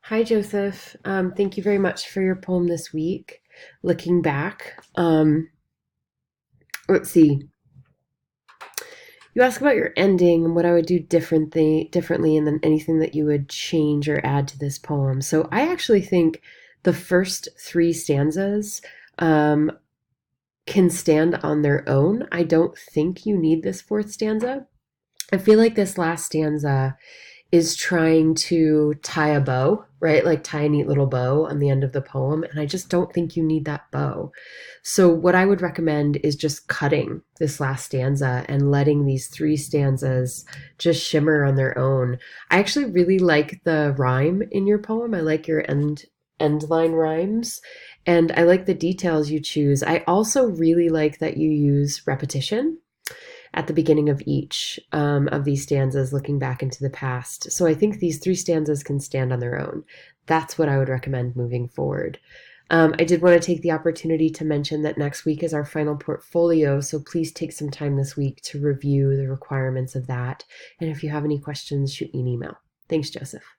Hi, Joseph. Thank you very much for your poem this week. Looking back, let's see. You ask about your ending and what I would do differently, and then anything that you would change or add to this poem. So I actually think the first three stanzas um, can stand on their own. I don't think you need this fourth stanza. I feel like this last stanza is trying to tie a bow, right? Like tie a neat little bow on the end of the poem. And I just don't think you need that bow. So, what I would recommend is just cutting this last stanza and letting these three stanzas just shimmer on their own. I actually really like the rhyme in your poem. I like your end line rhymes, and I like the details you choose. I also really like that you use repetition at the beginning of each of these stanzas, looking back into the past. So I think these three stanzas can stand on their own. That's what I would recommend moving forward. I did want to take the opportunity to mention that next week is our final portfolio, so please take some time this week to review the requirements of that. And if you have any questions, shoot me an email. Thanks, Joseph.